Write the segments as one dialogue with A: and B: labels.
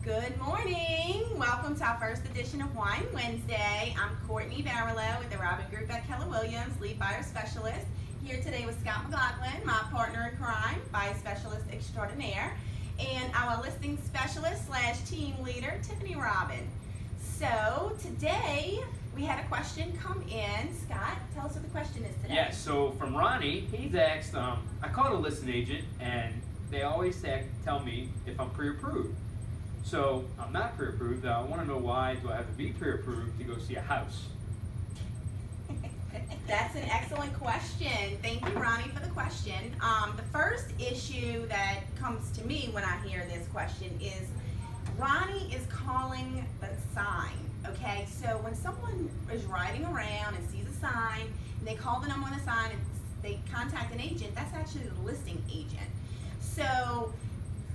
A: Good morning. Welcome to our first edition of Wine Wednesday. I'm Courtney Barlow with the Robin Group at Keller Williams, lead buyer specialist. Here today with Scott McLaughlin, my partner in crime, buyer specialist extraordinaire, and our listing specialist / team leader, Tiffany Robin. So today we had a question come in. Scott, tell us what the question is today.
B: Yeah, so from Ronnie, he's asked, I called a listing agent and they always tell me if I'm pre-approved. So I'm not pre-approved. I want to know why do I have to be pre-approved to go see a house?
A: That's an excellent question. Thank you, Ronnie, for the question. The first issue that comes to me when I hear this question is Ronnie is calling the sign, okay? So when someone is riding around and sees a sign, and they call the number on the sign and they contact an agent, that's actually the listing agent. So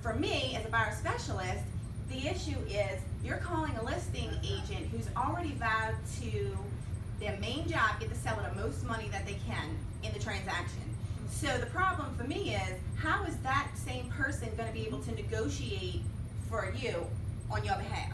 A: for me, as a buyer specialist, the issue is you're calling a listing agent who's already vowed to their main job, get the seller the most money that they can in the transaction. So the problem for me is, how is that same person going to be able to negotiate for you on your behalf?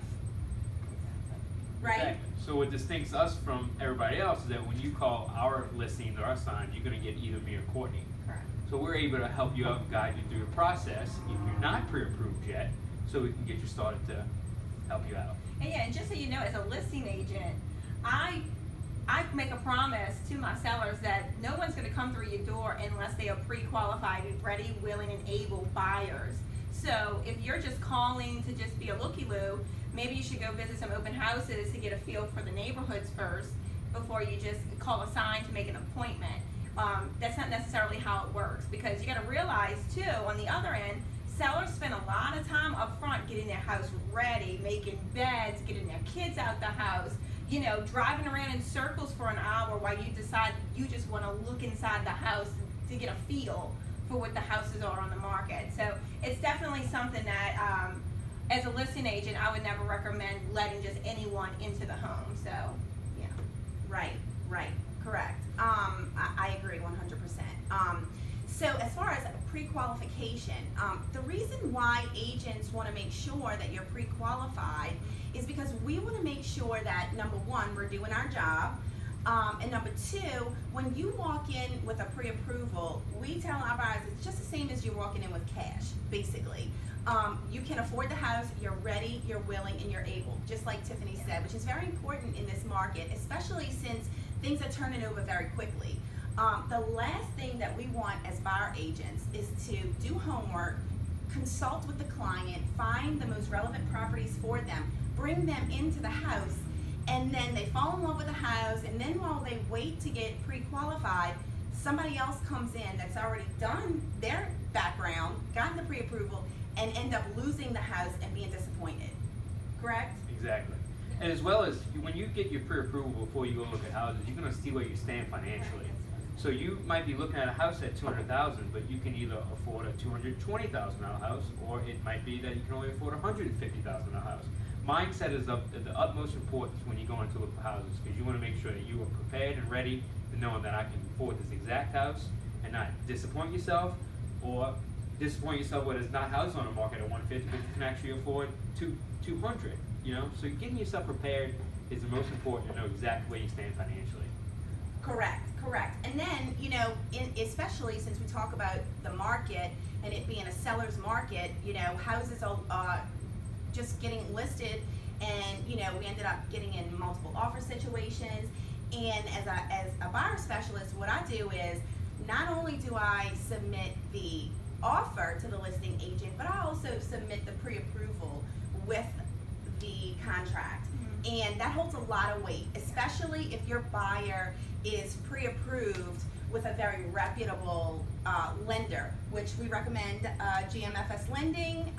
A: Right?
B: Exactly. So what distincts us from everybody else is that when you call our listings or our signs, you're going to get either me or Courtney.
A: Correct.
B: So we're able to help you out and guide you through the process if you're not pre-approved yet, so we can get you started to help you out.
C: And just so you know, as a listing agent, I make a promise to my sellers that no one's going to come through your door unless they are pre-qualified and ready, willing, and able buyers. So if you're just calling to just be a looky-loo, maybe you should go visit some open houses to get a feel for the neighborhoods first before you just call a sign to make an appointment. That's not necessarily how it works, because you got to realize too, on the other end, sellers spend a lot of time up front getting their house ready, making beds, getting their kids out the house, you know, driving around in circles for an hour while you decide you just want to look inside the house to get a feel for what the houses are on the market. So it's definitely something that, as a listing agent, I would never recommend letting just anyone into the home. So, yeah.
A: Right, correct. I agree 100%. So as far as pre-qualification, the reason why agents want to make sure that you're pre-qualified is because we want to make sure that, number one, we're doing our job, and number two, when you walk in with a pre-approval, we tell our buyers it's just the same as you're walking in with cash, basically. You can afford the house, you're ready, you're willing, and you're able, just like Tiffany said, which is very important in this market, especially since things are turning over very quickly. The last thing that we want as buyer agents is to do homework, consult with the client, find the most relevant properties for them, bring them into the house, and then they fall in love with the house, and then while they wait to get pre-qualified, somebody else comes in that's already done their background, gotten the pre-approval, and end up losing the house and being disappointed. Correct?
B: Exactly. And as well as when you get your pre-approval before you go look at houses, you're going to see where you stand financially. So you might be looking at a house at $200,000, but you can either afford a $220,000 house, or it might be that you can only afford a $150,000 house. Mindset is of the utmost importance when you go into look for houses, because you want to make sure that you are prepared and ready to knowing that I can afford this exact house and not disappoint yourself, or disappoint yourself where there's not houses on the market at $150, but you can actually afford $200. You know, so getting yourself prepared is the most important to know exactly where you stand financially.
A: Correct. And then, you know, especially since we talk about the market and it being a seller's market, you know, houses are just getting listed, and, you know, we ended up getting in multiple offer situations. And as a buyer specialist, what I do is not only do I submit the offer to the listing agent, but I also submit the pre-approval with the contract. And that holds a lot of weight, especially if your buyer is pre-approved with a very reputable lender, which we recommend GMFS Lending.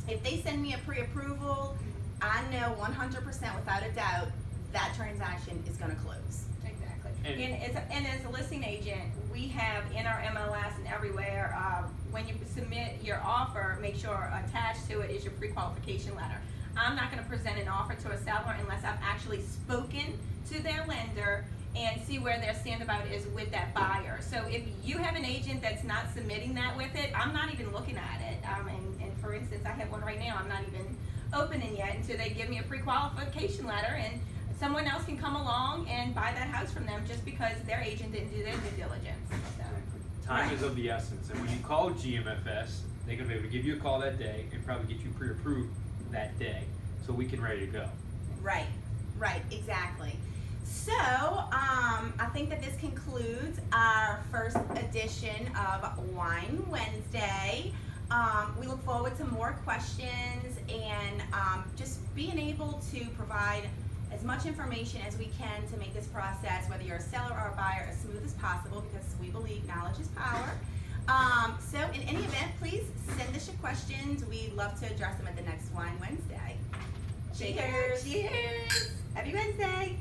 A: If they send me a pre-approval, I know 100% without a doubt that transaction is going to close.
C: Exactly. And as a listing agent, we have in our MLS and everywhere, when you submit your offer, make sure attached to it is your pre-qualification letter. I'm not going to present an offer to a seller unless I've actually spoken to their lender and see where their standabout is with that buyer. So if you have an agent that's not submitting that with it, I'm not even looking at it. And for instance, I have one right now, I'm not even opening yet until they give me a pre-qualification letter, and someone else can come along and buy that house from them just because their agent didn't do their due diligence. So,
B: Time is of the essence, and when you call GMFS, they're gonna be able to give you a call that day and probably get you pre-approved that day, so we can ready to go.
A: Right, right, exactly. So, I think that this concludes our first edition of Wine Wednesday. We look forward to more questions and just being able to provide as much information as we can to make this process, whether you're a seller or a buyer, as smooth as possible, because we believe knowledge is power. So in any event, please send us your questions. We'd love to address them at the next Wine Wednesday. Cheers!
C: Cheers! Happy Wednesday!